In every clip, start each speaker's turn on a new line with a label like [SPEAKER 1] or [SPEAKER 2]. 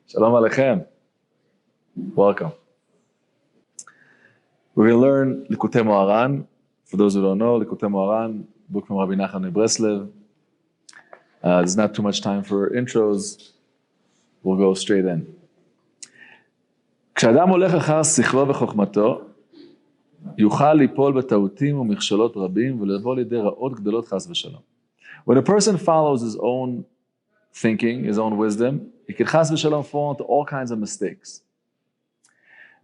[SPEAKER 1] Shalom Aleichem. Welcome. We're going to learn Likutei Moharan. For those who don't know, Likutei Moharan, book from Rabbi Nachman Breslev. There's not too much time for intros. We'll go straight in. כשאדם הולך אחר שכלו וחוכמתו, יוכל ליפול בטעותים ומכשלות רבים ולבוא לידי רעות גדולות חס ושלום. When a person follows his own thinking, his own wisdom, he can חס ושלום fall into all kinds of mistakes.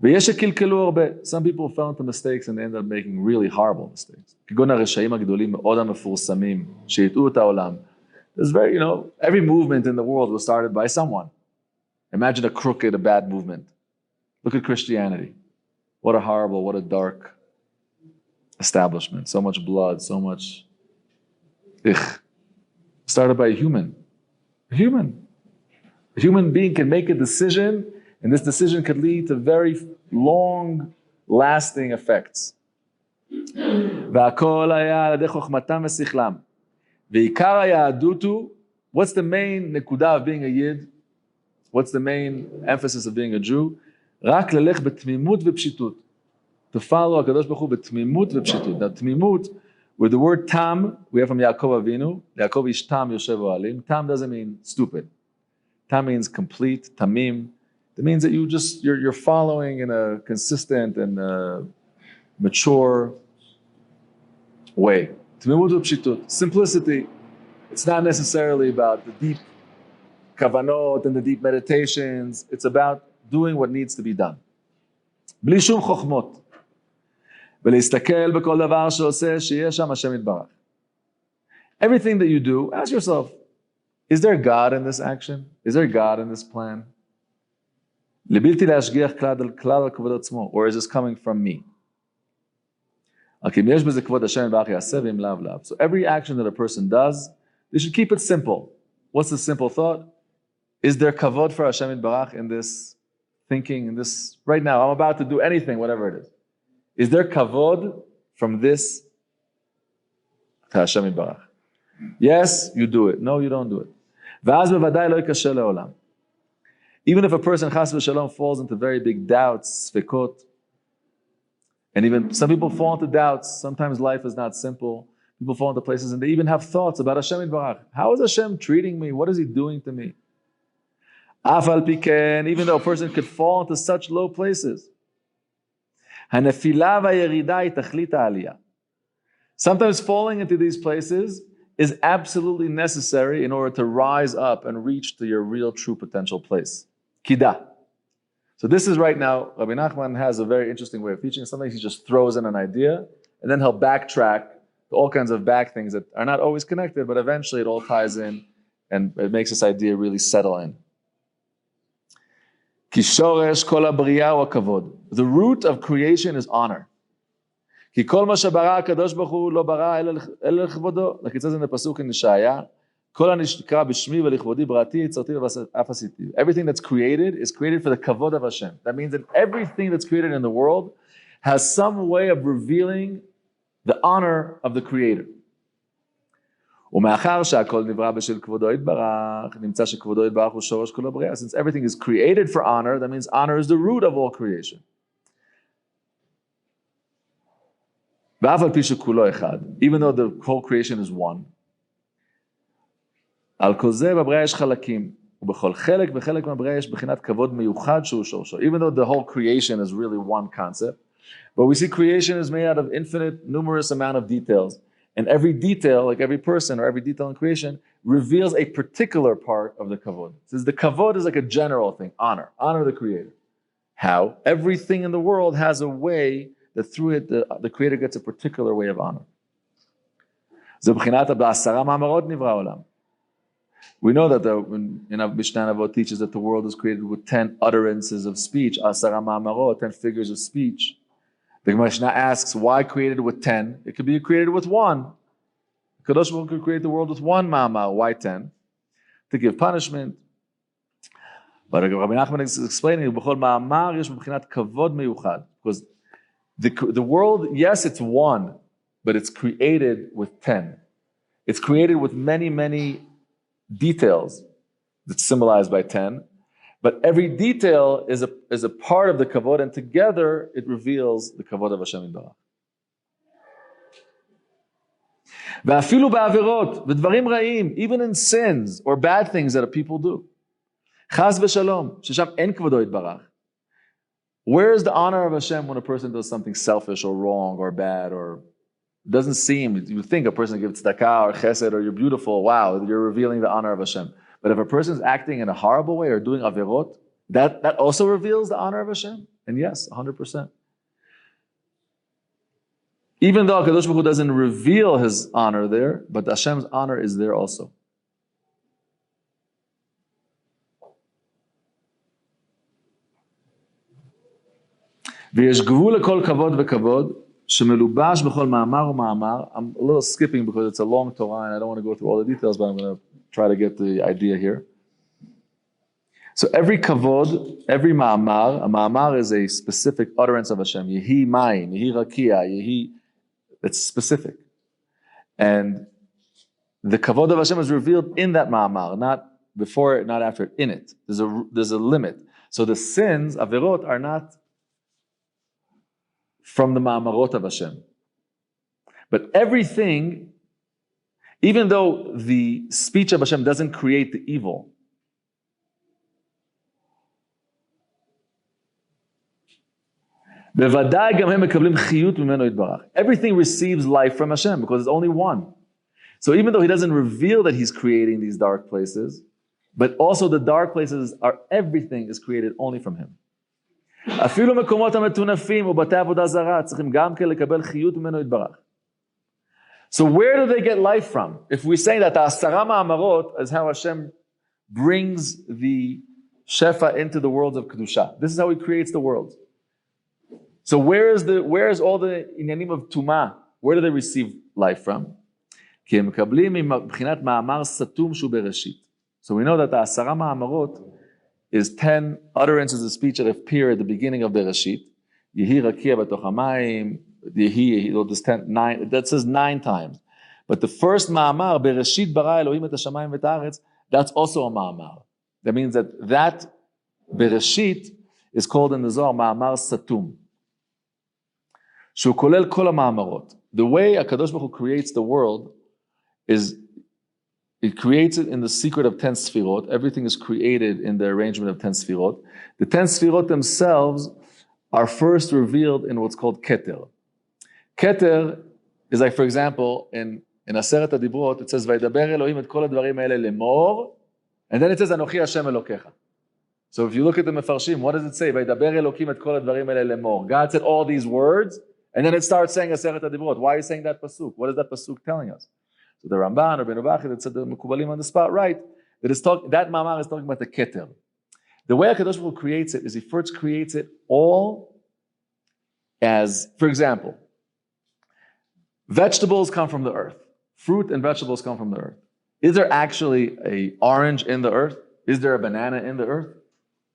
[SPEAKER 1] ויש שקלקלו הרבה. Some people fell into mistakes and ended up making really horrible mistakes. כגון הרשעים הגדולים מאוד המפורסמים שהטעו את העולם. There's very, every movement in the world was started by someone. Imagine a crooked, a bad movement. Look at Christianity. What a horrible, what a dark establishment. So much blood, so much started by a human. A human being can make a decision, and this decision could lead to very long-lasting effects. והכל היה על ידי חוכמתם ושכלם. ועיקר היהדות הוא, what's the main נקודה of being a yid? What's the main emphasis of being a Jew? רק ללך בתמימות ופשיטות. To follow הקדוש ברוך הוא בתמימות ופשיטות. Now, תמימות, with the word tam, we have from Yaakov Avinu. Yaakov ish tam yoshev ohalim. Tam doesn't mean stupid. Tam means complete, tamim. It means that you're following in a consistent and mature way. Tmimut v'pshitut. Simplicity. It's not necessarily about the deep kavanot and the deep meditations. It's about doing what needs to be done. בלי שום חוכמות. ולהסתכל בכל דבר שעושה שיש שם השם יתברך. Everything that you do, ask yourself, is there God in this action? Is there God in this plan? לבלתי להשגיח כלל על כבוד עצמו, or is this coming from me? So every action that a person does, they should keep it simple. What's the simple thought? Is there kavod for Hashem Yitbarach in this thinking, in this, right now, I'm about to do anything, whatever it is. Is there kavod from this to Hashem Yitbarach? Yes, you do it. No, you don't do it. Even if a person chas v'shalom falls into very big doubts, sfekot, and even some people fall into doubts. Sometimes life is not simple. People fall into places and they even have thoughts about Hashem Yitbarach. How is Hashem treating me? What is He doing to me? Afal piken, even though a person could fall into such low places. Sometimes falling into these places is absolutely necessary in order to rise up and reach to your real true potential place. Kida. So this is right now, Rabbi Nachman has a very interesting way of teaching. Sometimes he just throws in an idea and then he'll backtrack to all kinds of back things that are not always connected, but eventually it all ties in and it makes this idea really settle in. The root of creation is honor. Like it says in the pasuk in Yeshaya, everything that's created is created for the kavod of Hashem. That means that everything that's created in the world has some way of revealing the honor of the Creator. Since everything is created for honor, that means honor is the root of all creation. Even though the whole creation is one. Even though the whole creation is really one concept, but we see creation is made out of infinite, numerous amount of details. And every detail, like every person or every detail in creation, reveals a particular part of the kavod. It says the kavod is like a general thing, honor the Creator. How? Everything in the world has a way that through it the Creator gets a particular way of honor. We know that in Mishnah Avot teaches that the world is created with 10 utterances of speech, 10 figures of speech. The Mishnah asks, why created with 10? It could be created with 1. Kadosh Baruch Hu could create the world with 1 ma'amar. Why 10? To give punishment. But Rabbi Nachman is explaining, because the world, yes, it's 1, but it's created with 10. It's created with many, many details that's symbolized by 10. But every detail is a part of the kavod, and together it reveals the kavod of Hashem Yitbarach. ואפילו בעבירות ודברים רעים, even in sins or bad things that people do. חס ושלום, ששם אין כבודו יתברך. Where is the honor of Hashem when a person does something selfish or wrong or bad, or doesn't seem, you think a person gives tzedakah or chesed or you're beautiful, wow, you're revealing the honor of Hashem. But if a person is acting in a horrible way or doing avirot, that also reveals the honor of Hashem? And yes, 100%. Even though HaKadosh Baruch Hu doesn't reveal His honor there, but Hashem's honor is there also. ויש גבול לכל כבוד וכבוד, שמלובש בכל מאמר ומאמר. I'm a little skipping because it's a long Torah and I don't want to go through all the details, but I'm going to try to get the idea here. So every kavod, every ma'amar, a ma'amar is a specific utterance of Hashem. Yehi mayim, yehi rakia, yehi, it's specific. And the kavod of Hashem is revealed in that ma'amar, not before it, not after it, in it. There's a limit. So the sins, averot, are not from the ma'amarot of Hashem. But everything, even though the speech of Hashem doesn't create the evil, everything receives life from Hashem because there's only one. So even though He doesn't reveal that He's creating these dark places, but also the dark places are, everything is created only from Him. אפילו מקומות המטונפים ובתי עבודה זרה צריכים גם כן לקבל חיות ממנו יתברך. So where do they get life from? If we say that the Asara Ma'amarot is how Hashem brings the Shefa into the worlds of Kedusha. This is how He creates the world. So where is all the inyanim of Tumah? Where do they receive life from? כי הם מקבלים מבחינת מאמר סתום שהוא בראשית. So we know that the Asara Ma'amarot is 10 utterances of speech that appear at the beginning of Bereshit. Yehi rakia b'toch hamayim, yehi, that says 9 times. But the first ma'amar, Bereshit bara Elohim et hashamayim v'et haaretz, that's also a ma'amar. That means that Bereshit is called in the Zohar ma'amar satum. Shu kolel kol ha'ma'amarot. The way HaKadosh Baruch Hu creates the world is, it creates it in the secret of 10 sfirot. Everything is created in the arrangement of 10 sfirot. The 10 sfirot themselves are first revealed in what's called keter. Keter is like, for example, in Aseret HaDibrot, it says, Vaydaber Elohim et kol hadvarim haele lemor, and then it says, Anochi Hashem Elokecha. So if you look at the Mefarshim, what does it say? Vaydaber Elohim et kol hadvarim haele lemor. God said all these words, and then it starts saying Aseret HaDibrot. Why are you saying that pasuk? What is that pasuk telling us? So the Ramban or Ben Ubachi that said the Mekubalim on the spot, right? That Mamar is talking about the Keter. The way HaKadosh Baruch Hu creates it is He first creates it all as, for example, vegetables come from the earth. Fruit and vegetables come from the earth. Is there actually an orange in the earth? Is there a banana in the earth?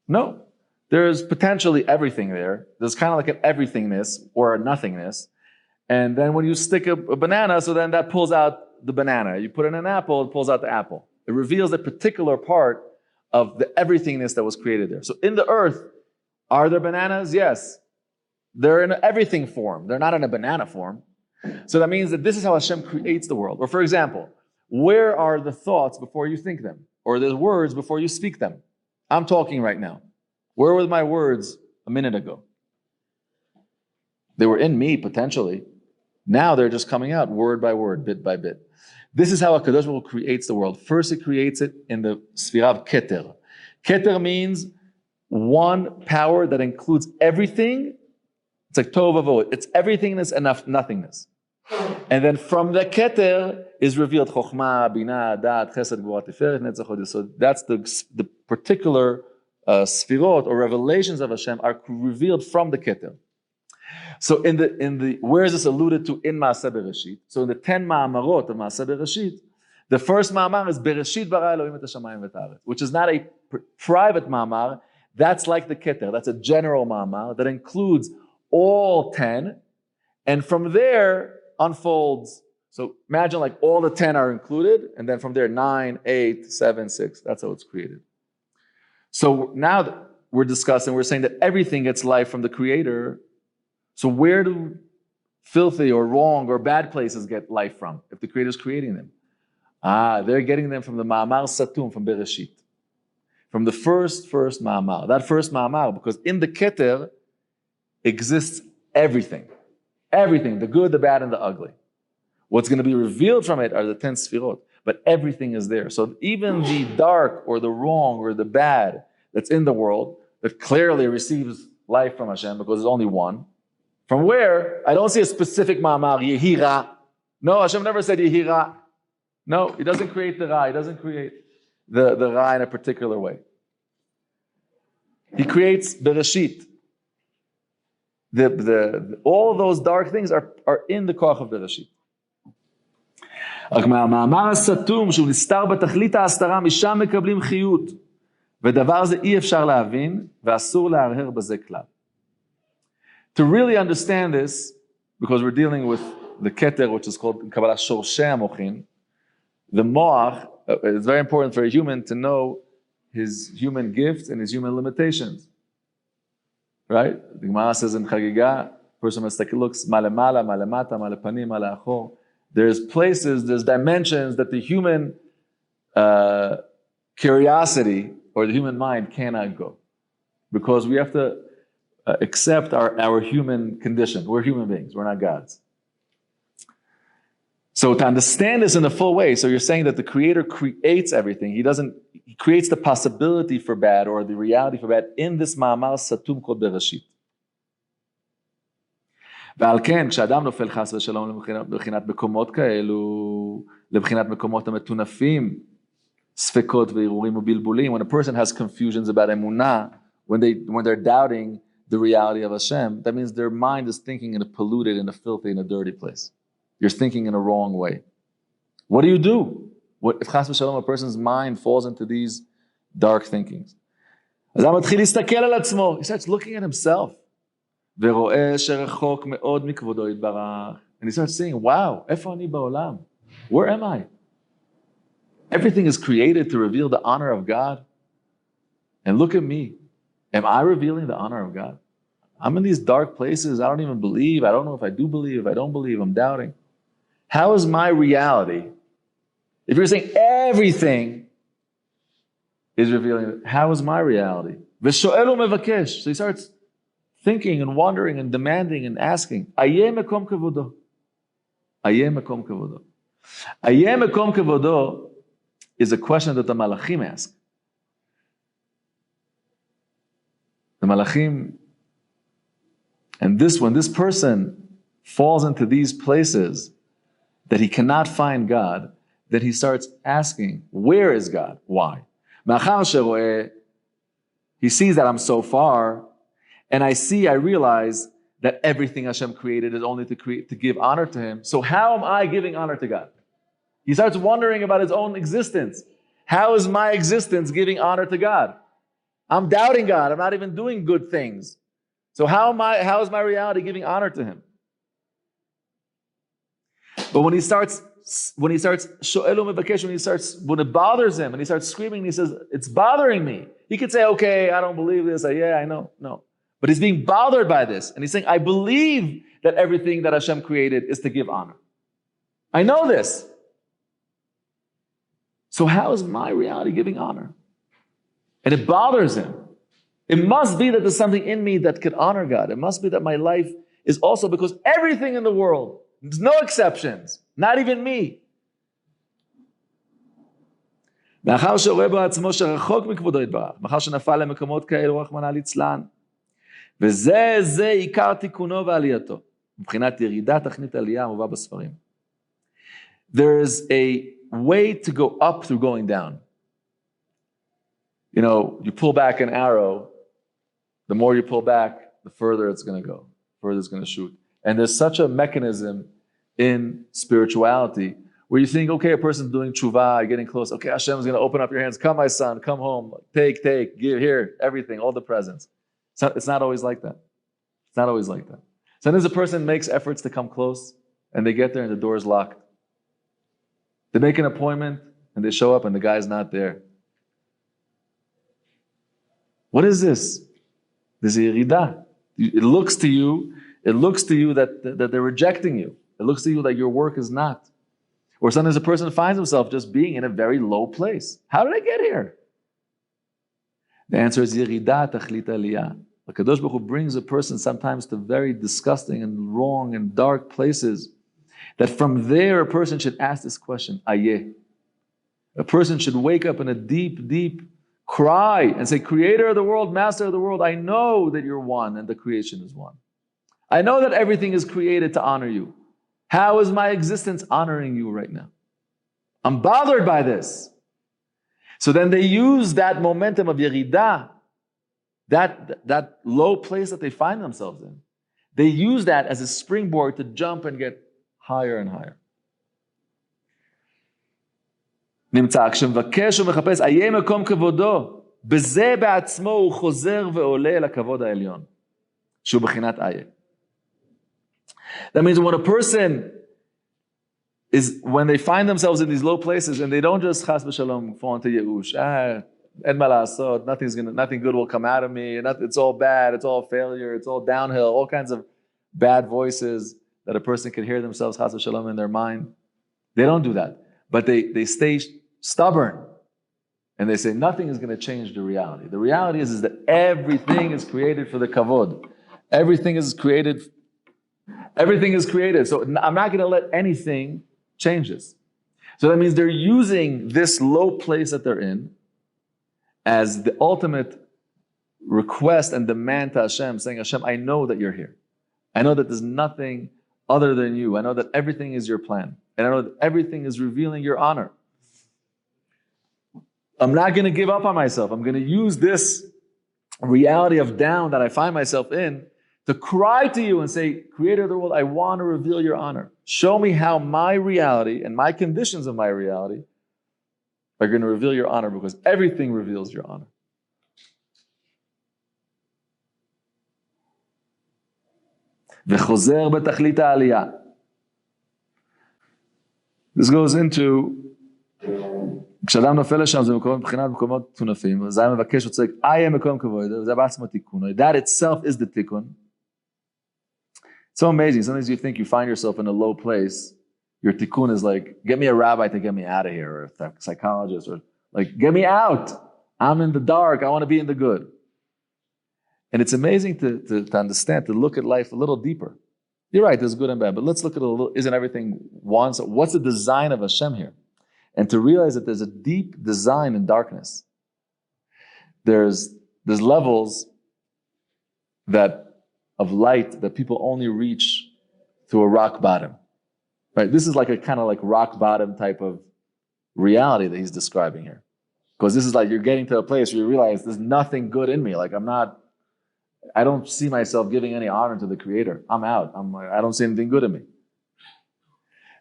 [SPEAKER 1] No. There's potentially everything there. There's kind of like an everythingness or a nothingness. And then when you stick a banana, so then that pulls out the banana. You put in an apple, it pulls out the apple. It reveals a particular part of the everythingness that was created there. So in the earth, are there bananas? Yes. They're in an everything form. They're not in a banana form. So that means that this is how Hashem creates the world. Or for example, where are the thoughts before you think them? Or the words before you speak them? I'm talking right now. Where were my words a minute ago? They were in me, potentially. Now they're just coming out word by word, bit by bit. This is how HaKadosh Baruch Hu creates the world. First, He creates it in the Sfirah of Keter. Keter means one power that includes everything. It's like Tov Vavot. It's everythingness and nothingness. And then from the Keter is revealed Chokhmah, Binah, Dat, Chesed, Gvura, Tiferet, Netzach, Hod. So that's the particular Sfirot or revelations of Hashem are revealed from the Keter. So in the where is this alluded to in Maaseh Bereshit? So in the 10 Ma'amarot of Maaseh Bereshit, the first Ma'amar is Bereshit bara Elohim et hashamayim v'et haaretz, which is not a private Ma'amar. That's like the Keter. That's a general Ma'amar that includes all 10, and from there unfolds. So imagine like all the 10 are included, and then from there 9, 8, 7, 6. That's how it's created. So now that we're discussing, we're saying that everything gets life from the Creator. So where do filthy or wrong or bad places get life from if the Creator is creating them? They're getting them from the Ma'amar Satum, from Bereshit. From the first Ma'amar. That first Ma'amar, because in the Keter exists everything. Everything, the good, the bad, and the ugly. What's going to be revealed from it are the 10 Sfirot, but everything is there. So even the dark or the wrong or the bad that's in the world, that clearly receives life from Hashem because there's only one. From where? I don't see a specific Ma'amar, Yehira. No, Hashem never said Yehira. No, He doesn't create the Ra. He doesn't create the Ra in a particular way. He creates Bereshit. All of those dark things are in the Koach of Bereshit. רק מהמאמר הסתום שהוא נסתר בתכלית ההסתרה משם מקבלים חיות ודבר זה אי אפשר להבין ואסור להרהר בזה כלל. To really understand this, because we're dealing with the Keter, which is called in Kabbalah Shorshei HaMochin, the Moach, it's very important for a human to know his human gifts and his human limitations. Right? The Gemara says in Chagiga, person looks malemala, malemata, malepanim, maleachor. There's places, there's dimensions that the human curiosity or the human mind cannot go. Because we have to accept our human condition. We're human beings, we're not gods. So to understand this in a full way, so you're saying that the Creator creates everything. He creates the possibility for bad or the reality for bad in this Ma'amar Satum called Bereshit. ועל כן, כשאדם נופל חס ושלום לבחינת מקומות כאלו, לבחינת מקומות המטונפים, ספקות וערעורים ובלבולים, when a person has confusions about emunah, when they're doubting the reality of Hashem, that means their mind is thinking in a polluted, in a filthy, in a dirty place. You're thinking in a wrong way. What do you do? If chas v'shalom, a person's mind falls into these dark thinkings? He starts looking at himself. And he starts saying, wow, where am I? Everything is created to reveal the honor of God. And look at me. Am I revealing the honor of God? I'm in these dark places. I don't even believe. I don't know if I do believe, if I don't believe. I'm doubting. How is my reality? If you're saying everything is revealing, how is my reality? So he starts thinking and wondering and demanding and asking, Ayeh mekom kevodo. Ayeh mekom kevodo. Ayeh mekom kevodo is a question that the Malachim ask. The Malachim, and when this person falls into these places that he cannot find God, then he starts asking, where is God? Why? He sees that I'm so far, and I realize that everything Hashem created is only to give honor to Him. So how am I giving honor to God? He starts wondering about his own existence. How is my existence giving honor to God? I'm doubting God. I'm not even doing good things. So how is my reality giving honor to Him? But when it bothers him, and he starts screaming, he says, it's bothering me. He could say, okay, I don't believe this. I know. No. But he's being bothered by this. And he's saying, I believe that everything that Hashem created is to give honor. I know this. So how is my reality giving honor? And it bothers him. It must be that there's something in me that could honor God. It must be that my life is also, because everything in the world, there's no exceptions, not even me. מאחר שרואה בעצמו שרחוק מכבודו יתברך, מאחר שנפל למקומות כאלו רחמנא ליצלן, וזה עיקר תיקונו ועלייתו, מבחינת ירידת תכנית עלייה המובא בספרים. There is a way to go up through going down. You know, you pull back an arrow, the more you pull back, the further it's going to go, further it's going to shoot. And there's such a mechanism in spirituality where you think, okay, a person's doing tshuva, getting close. Okay, Hashem is going to open up your hands. Come, my son, come home. Take, give here, everything, all the presents. It's not always like that. It's not always like that. Sometimes a person makes efforts to come close, and they get there and the door is locked. They make an appointment, and they show up, and the guy's not there. What is this? There's a yerida. It looks to you that they're rejecting you. It looks to you that your work is not. Or sometimes a person finds himself just being in a very low place. How did I get here? The answer is yerida tachlit aliyah. The Kadosh Baruch Hu brings a person sometimes to very disgusting and wrong and dark places, that from there a person should ask this question, ayeh. A person should wake up in a deep, deep cry and say, Creator of the world, Master of the world, I know that you're one and the creation is one. I know that everything is created to honor you. How is my existence honoring you right now? I'm bothered by this. So then they use that momentum of yerida, that low place that they find themselves in. They use that as a springboard to jump and get higher and higher. נמצא, כשמבקש ומחפש, איה מקום כבודו, בזה בעצמו הוא חוזר ועולה אל הכבוד העליון, שהוא בחינת איה. That means when a person when they find themselves in these low places and they don't just chas v'shalom fall into yeush, en ma la'asot, nothing good will come out of me, it's all bad, it's all failure, it's all downhill, all kinds of bad voices that a person can hear themselves chas v'shalom in their mind. They don't do that. But they stay stubborn and they say nothing is going to change the reality. The reality is that everything is created for the kavod. Everything is created. So I'm not going to let anything change this. So that means they're using this low place that they're in as the ultimate request and demand to Hashem, saying, Hashem, I know that you're here. I know that there's nothing other than you. I know that everything is your plan. And I know that everything is revealing your honor. I'm not going to give up on myself. I'm going to use this reality of down that I find myself in to cry to you and say, Creator of the world, I want to reveal your honor. Show me how my reality and my conditions of my reality are going to reveal your honor, because everything reveals your honor. וחוזר בתכלית העלייה. This goes into, כשאדם נופל לשם, זה מבחינת מקומות תונפים, אז היה מבקש וצועק, איה מקום כבוד, זה בעצמו תיקון. That itself is the tikkun. It's so amazing. Sometimes you think you find yourself in a low place, your tikkun is like, get me a rabbi to get me out of here, or a psychologist, or like, get me out. I'm in the dark, I want to be in the good. And it's amazing to understand, to look at life a little deeper. You're right, there's good and bad, but let's look at it a little, isn't everything one? So what's the design of Hashem here? And to realize that there's a deep design in darkness. There's levels of light that people only reach through a rock bottom. Right? This is like a kind of like rock bottom type of reality that he's describing here. Because this is like you're getting to a place where you realize there's nothing good in me. Like I don't see myself giving any honor to the Creator. I'm out. I don't see anything good in me.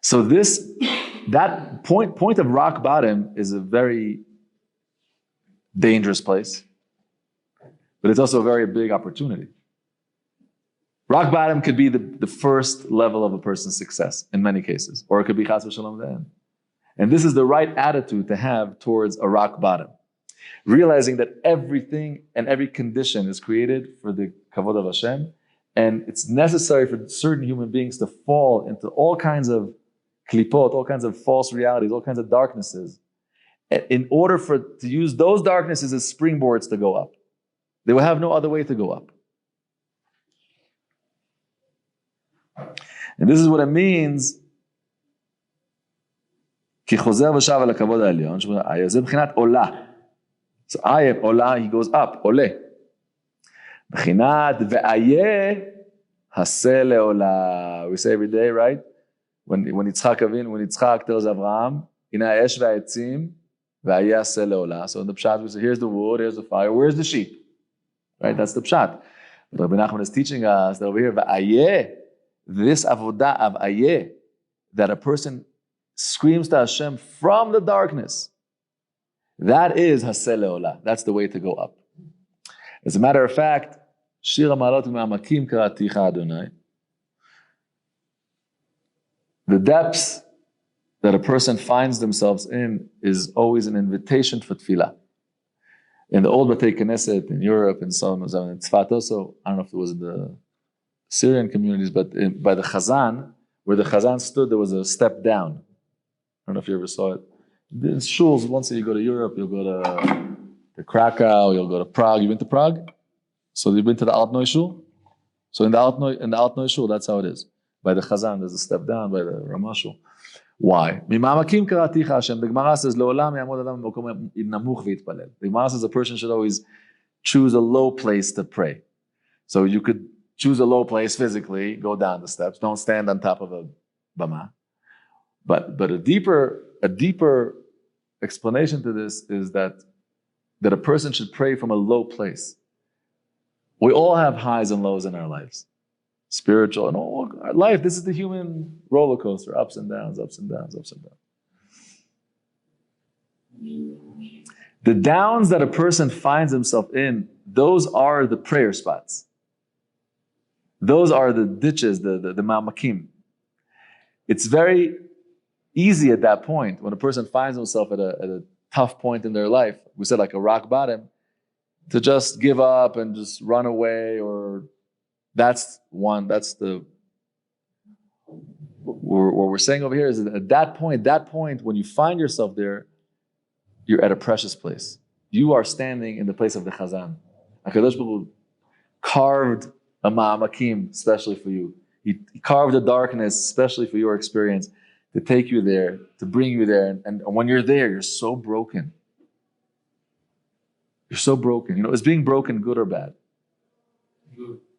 [SPEAKER 1] So that point of rock bottom is a very dangerous place, but it's also a very big opportunity. Rock bottom could be the first level of a person's success in many cases, or it could be chas v'shalom the end. And this is the right attitude to have towards a rock bottom. Realizing that everything and every condition is created for the kavod of Hashem, and it's necessary for certain human beings to fall into all kinds of klipot, all kinds of false realities, all kinds of darknesses, in order to use those darknesses as springboards to go up. They will have no other way to go up. And this is what it means. כי חוזר ושב על הכבוד העליון, זה בחינת עולה. So ayah, ola, he goes up, ole. B'chinat ve'ayeh haseh le'ola. We say every day, right? When Yitzchak tells Abraham, Ina esh ve'etzim ve'ayeh haseh le'ola. So in the pshat we say, here's the wood, here's the fire, where's the sheep? Right, that's the pshat. But Rabbi Nachman is teaching us that over here, ve'ayeh, this avodah of ayeh, that a person screams to Hashem from the darkness. That is haseh le'ola. That's the way to go up. As a matter of fact, Shir HaMa'alot U'Ma'amakim Karaticha Adonai. The depths that a person finds themselves in is always an invitation for tefillah. In the old Batei Knesset in Europe and so on, in Tzfat also, I don't know if it was in the Syrian communities, but by the Chazan, where the Chazan stood, there was a step down. I don't know if you ever saw it. In shuls, once you go to Europe, you'll go to Krakow, you'll go to Prague. You've been to Prague? So you've been to the Altneu Shul? So in the Altneu Shul, that's how it is. By the Chazan, there's a step down, by the Ramah Shul. Why? The Gemara says, the Gemara says a person should always choose a low place to pray. So you could choose a low place physically, go down the steps, don't stand on top of a bama. But a deeper explanation to this is that a person should pray from a low place. We all have highs and lows in our lives. Spiritual and all our life. This is the human roller coaster, ups and downs, ups and downs, ups and downs. The downs that a person finds himself in, those are the prayer spots. Those are the ditches, the ma'amakim. It's very easy at that point, when a person finds himself at a tough point in their life, we said like a rock bottom, to just give up and just run away, or what we're saying over here is that at that point, when you find yourself there, you're at a precious place. You are standing in the place of the Chazan. HaKadosh Baruch Hu carved a ma'amakim, especially for you. He carved a darkness, especially for your experience, to take you there, to bring you there. And when you're there, you're so broken. You're so broken. Is being broken good or bad?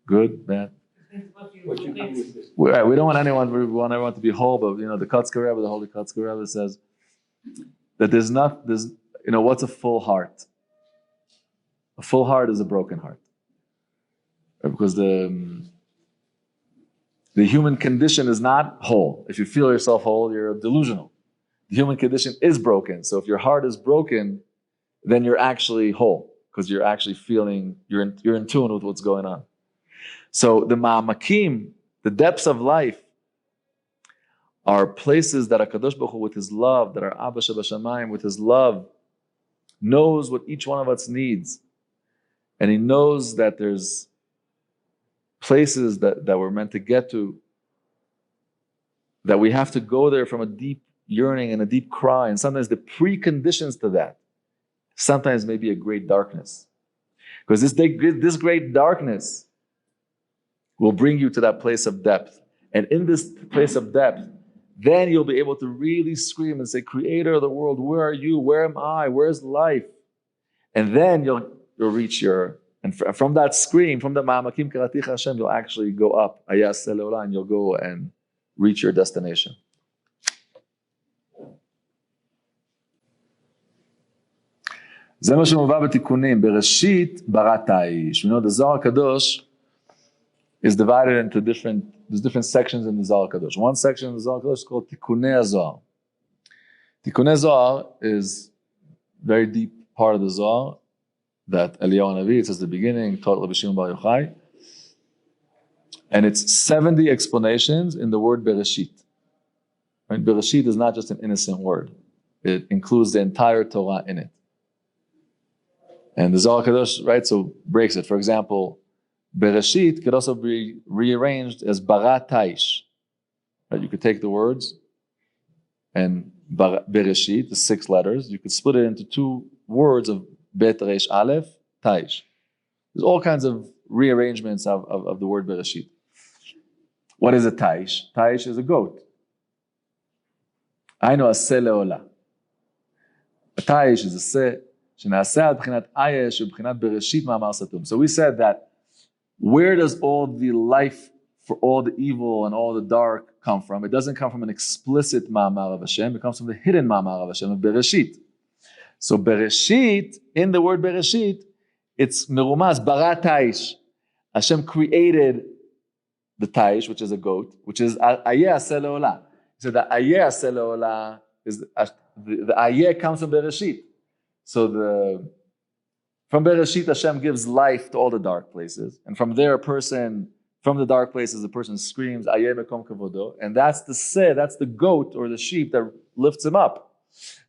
[SPEAKER 1] Good, bad? We don't want anyone, we want everyone to be whole, but the Kotzker Rebbe, the Holy Kotzker Rebbe says that there's what's a full heart? A full heart is a broken heart. Because the human condition is not whole. If you feel yourself whole, you're delusional. The human condition is broken. So if your heart is broken, then you're actually whole, because you're actually feeling, you're in tune with what's going on. So the ma'amakim, the depths of life, are places that HaKadosh Baruch Hu, with His love, that our Abba Shebashamayim, with His love, knows what each one of us needs. And He knows that there's places that we're meant to get to, that we have to go there from a deep yearning and a deep cry. And sometimes the preconditions to that, sometimes may be a great darkness. Because this great darkness will bring you to that place of depth. And in this place of depth, then you'll be able to really scream and say, Creator of the world, where are you? Where am I? Where's life? And then you'll reach and from that scream, from the Ma'amakim Karaticha Hashem, you'll actually go up, Ayas Leola, and you'll go and reach your destination. זה מה שמובא בתיקונים. בראשית בראת האיש. The Zohar Kadosh is divided into there's different sections in the Zohar Kadosh. One section in the Zohar Kadosh is called Tikunei Zohar. Tikunei Zohar is a very deep part of the Zohar that Eliyahu Navi, it says the beginning, taught Rabbi Shimon Bar Yochai. And it's 70 explanations in the word Bereshit. Right? Bereshit is not just an innocent word. It includes the entire Torah in it. And the Zohar Kadosh, right, so breaks it. For example, Bereshit could also be rearranged as Bara Taish. Right? You could take the words and Bereshit, the 6 letters, you could split it into 2 words of Bet Reish Aleph, Taish. There's all kinds of rearrangements of the word Bereshit. What is a Taish? Taish is a goat. I know a Se Leola. A Taish is a Se. So we said that where does all the life for all the evil and all the dark come from? It doesn't come from an explicit ma'amar of Hashem. It comes from the hidden ma'amar of Hashem, of Bereshit. So Bereshit, in the word Bereshit, it's merumaz, bara taish. Hashem created the taish, which is a goat, which is ayeh aseh leolah. So the ayeh aseh leolah is the ayeh comes from Bereshit. So from Bereshit, Hashem gives life to all the dark places. And from there, from the dark places, the person screams, Ayeh mekom kavodo. And that's the goat or the sheep that lifts him up.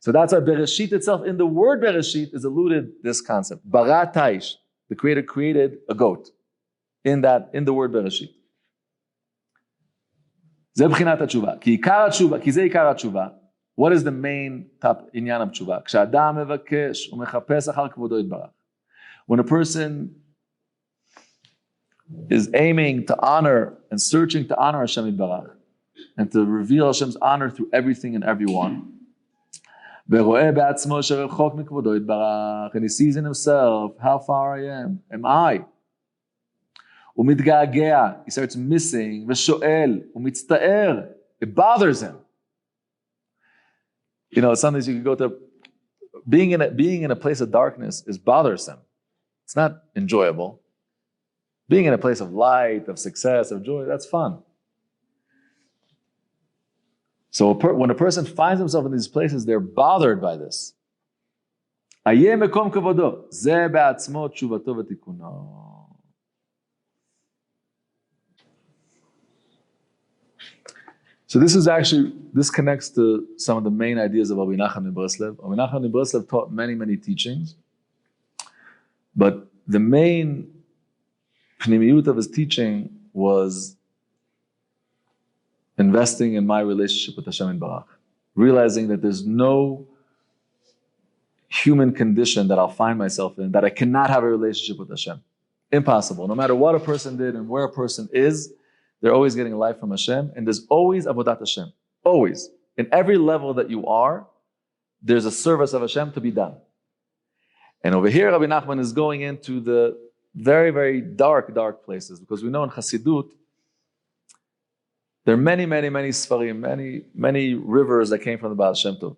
[SPEAKER 1] So that's why Bereshit itself, in the word Bereshit, is alluded this concept. Bara taish, the Creator created a goat. In the word Bereshit. זה בחינת התשובה. כי זה עיקר התשובה. What is the main top עניין התשובה? כשאדם מבקש ומחפש אחר כבודו יתברך. When a person is aiming to honor and searching to honor Hashem יתברך, and to reveal Hashem's honor through everything and everyone, ורואה בעצמו שרחוק מכבודו יתברך, and he sees in himself how far I am I? ומתגעגע, he starts missing, ושואל, ומצטער, it bothers him. You know, sometimes you can go to, being in a place of darkness is bothersome. It's not enjoyable. Being in a place of light, of success, of joy, that's fun. So when a person finds himself in these places, they're bothered by this. איה מקום כבודו, זה בעצמו תשובתו ותיקונו. So this connects to some of the main ideas of Rabbi Nachman Breslev. Rabbi Nachman Breslev taught many, many teachings, but the main pnimiyut of his teaching was investing in my relationship with Hashem Yitbarach, realizing that there's no human condition that I'll find myself in that I cannot have a relationship with Hashem. Impossible. No matter what a person did and where a person is, they're always getting life from Hashem, and there's always avodat Hashem. Always. In every level that you are, there's a service of Hashem to be done. And over here, Rabbi Nachman is going into the very, very dark, dark places, because we know in Chassidut, there are many, many, many Sfarim, many, many rivers that came from the Baal Shem Tov.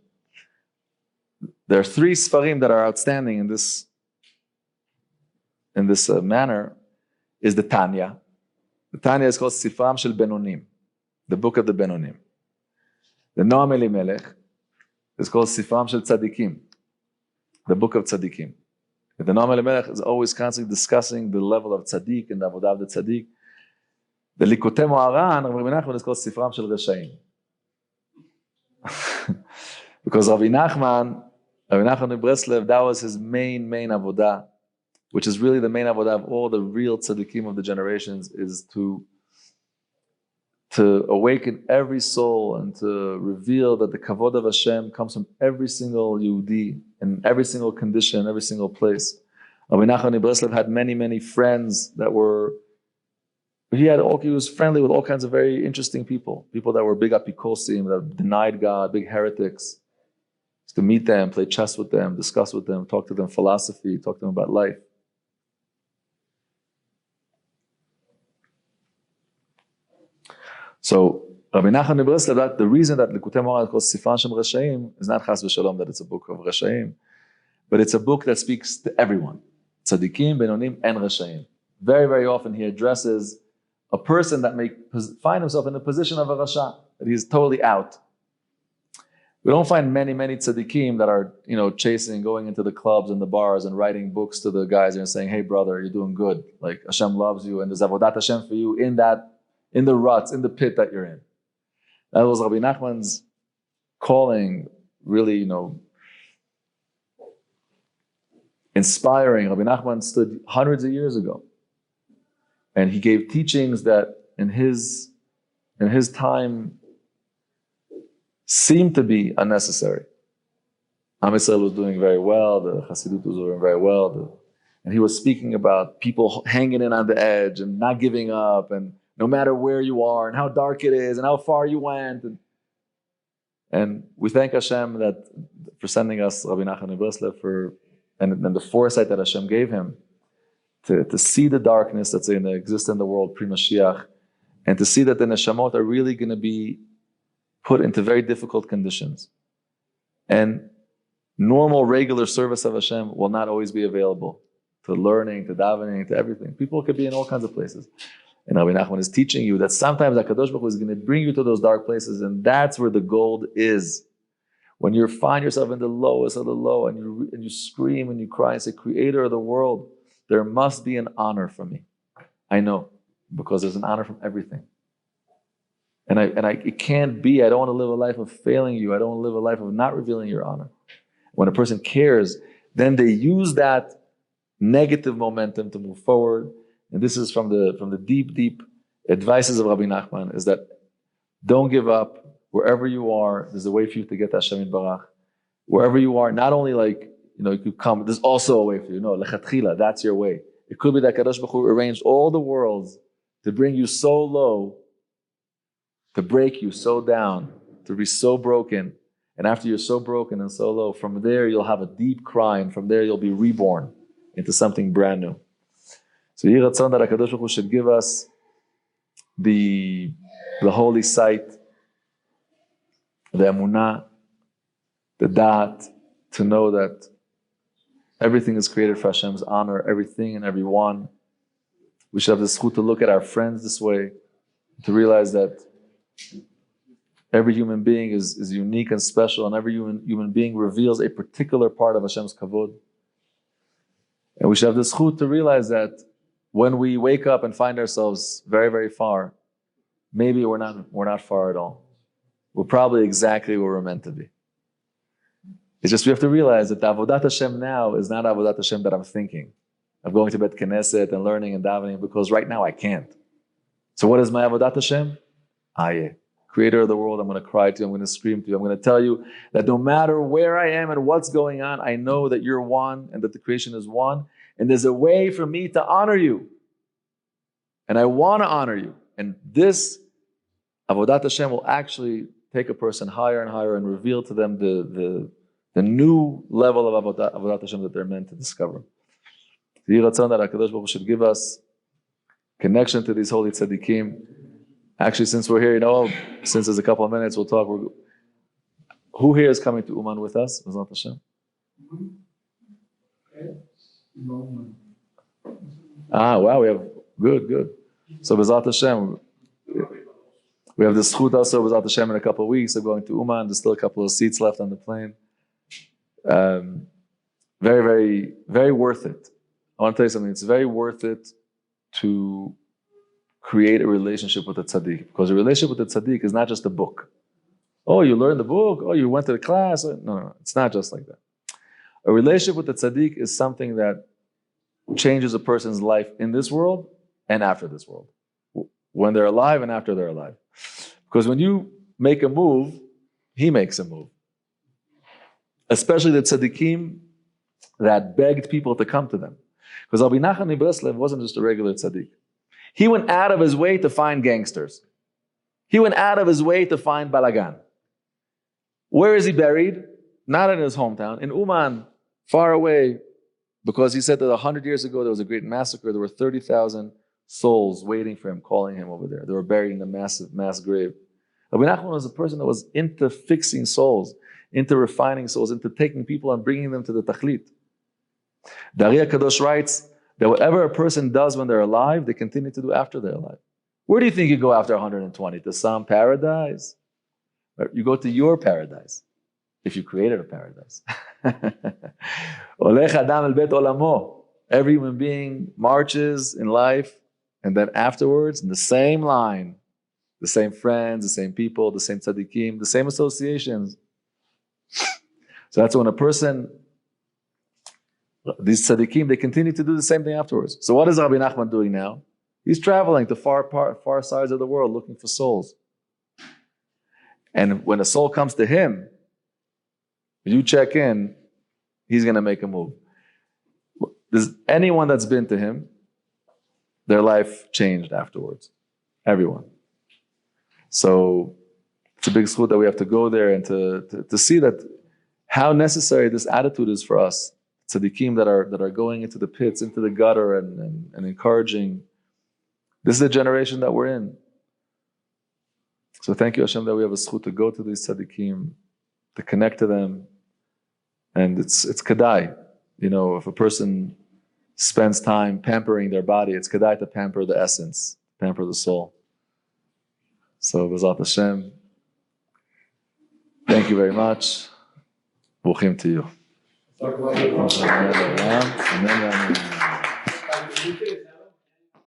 [SPEAKER 1] There are 3 Sfarim that are outstanding in this manner, is the Tanya. The Tanya is called Sifram Shel Benonim, the book of the Benonim. The Noam Elimelech is called Sifram Shel Tzadikim, the book of Tzadikim. The Noam Elimelech is always constantly discussing the level of Tzadik and the Avodah of the Tzadik. The Likutei Moharan, Rabbi Nachman, is called Sifram Shel Reshaim. Because Rabbi Nachman Breslev, that was his main Avodah, which is really the main avodah of all the real tzaddikim of the generations, is to awaken every soul and to reveal that the kavod of Hashem comes from every single Yehudi, in every single condition, every single place. Rabbi Nachman Breslev had many, many friends that were, he was friendly with all kinds of very interesting people that were big apikosim, that denied God, big heretics. He used to meet them, play chess with them, discuss with them, talk to them philosophy, talk to them about life. So Rabbi Nachman Breslev, the reason that Likutei Moharan is called Sifram Shel Reshaim is not chas v'shalom that it's a book of Reshaim, but it's a book that speaks to everyone, tzadikim, benonim, and Reshaim. Very, very often he addresses a person that may find himself in a position of a rasha, that he's totally out. We don't find many, many tzadikim that are, chasing, going into the clubs and the bars and writing books to the guys and saying, hey brother, you're doing good. Like Hashem loves you and there's avodat Hashem for you in the ruts, in the pit that you're in. That was Rabbi Nachman's calling, really, inspiring. Rabbi Nachman stood hundreds of years ago, and he gave teachings that in his time seemed to be unnecessary. Am Yisrael was doing very well, the Chassidut was doing very well, and he was speaking about people hanging in on the edge and not giving up, and no matter where you are, and how dark it is, and how far you went. And we thank Hashem for sending us Rabbi Nachman Breslev and the foresight that Hashem gave him to see the darkness that's going to exist in the world pre-Mashiach, and to see that the neshamot are really going to be put into very difficult conditions. And normal, regular service of Hashem will not always be available to learning, to davening, to everything. People could be in all kinds of places. And Rabbi Nachman is teaching you that sometimes HaKadosh Baruch Hu is going to bring you to those dark places, and that's where the gold is. When you find yourself in the lowest of the low, and you scream and you cry and say, Creator of the world, there must be an honor from me. I know, because there's an honor from everything. And it can't be. I don't want to live a life of failing you. I don't want to live a life of not revealing your honor. When a person cares, then they use that negative momentum to move forward. And this is from the deep advices of Rabbi Nachman, is that don't give up. Wherever you are, there's a way for you to get to Hashem Yitbarach. Wherever you are, not only you could come, there's also a way for you. No, lechatchila, that's your way. It could be that Kadosh Baruch Hu arranged all the worlds to bring you so low, to break you so down, to be so broken. And after you're so broken and so low, from there you'll have a deep cry, and from there you'll be reborn into something brand new. So Yeh Ratzon that HaKadosh Baruch Hu should give us the holy sight, the emunah, the da'at, to know that everything is created for Hashem's honor, everything and everyone. We should have the zchut to look at our friends this way, to realize that every human being is unique and special, and every human being reveals a particular part of Hashem's kavod. And we should have the zchut to realize that when we wake up and find ourselves very, very far, maybe we're not far at all. We're probably exactly where we're meant to be. It's just we have to realize that the Avodat Hashem now is not Avodat Hashem that I'm thinking of going to Bet Knesset and learning and davening, because right now I can't. So what is my Avodat Hashem? Aye, Creator of the world, I'm going to cry to you, I'm going to scream to you, I'm going to tell you that no matter where I am and what's going on, I know that you're one and that the creation is one, and there's a way for me to honor you. And I want to honor you. And this Avodat Hashem will actually take a person higher and higher and reveal to them the new level of Avodat Hashem that they're meant to discover. Yeh Ratzon that HaKadosh Baruch Hu should give us connection to these holy tzaddikim. Actually, since we're here, since there's a couple of minutes, we'll talk. Who here is coming to Uman with us? B'ezrat Hashem. Wow, we have good. So B'ezrat Hashem, we have the zchut also B'ezrat Hashem in a couple of weeks of going to Uman. There's still a couple of seats left on the plane. Very, very, very worth it. I want to tell you something. It's very worth it to create a relationship with the tzaddik, because a relationship with the tzaddik is not just a book. Oh, you learned the book. Oh, you went to the class. No, it's not just like that. A relationship with the tzaddik is something that changes a person's life in this world and after this world, when they're alive and after they're alive. Because when you make a move, he makes a move. Especially the tzaddikim that begged people to come to them. Because Rabbi Nachman Breslev wasn't just a regular tzaddik. He went out of his way to find gangsters. He went out of his way to find balagan. Where is he buried? Not in his hometown, in Uman, far away, because he said that 100 years ago there was a great massacre. There were 30,000 souls waiting for him, calling him over there. They were buried in a mass grave. Rabbi Nachman was a person that was into fixing souls, into refining souls, into taking people and bringing them to the tachlit. The Ari HaKadosh writes that whatever a person does when they're alive, they continue to do after they're alive. Where do you think you go after 120? To some paradise? You go to your paradise, if you created a paradise. Olech Adam el Bet Olamo. Every human being marches in life, and then afterwards, in the same line, the same friends, the same people, the same tzaddikim, the same associations. So that's when a person, these tzaddikim, they continue to do the same thing afterwards. So what is Rabbi Nachman doing now? He's traveling to far sides of the world looking for souls. And when a soul comes to him, you check in, he's going to make a move. There's anyone that's been to him, their life changed afterwards. Everyone. So it's a big zchut that we have to go there and to see that how necessary this attitude is for us. Tzaddikim that are going into the pits, into the gutter and encouraging. This is the generation that we're in. So thank you, Hashem, that we have a zchut to go to these tzaddikim, to connect to them. And it's kedai. If a person spends time pampering their body, it's kedai to pamper the essence, pamper the soul. So, B'ezrat Hashem, thank you very much. Bruchim to you. Amen.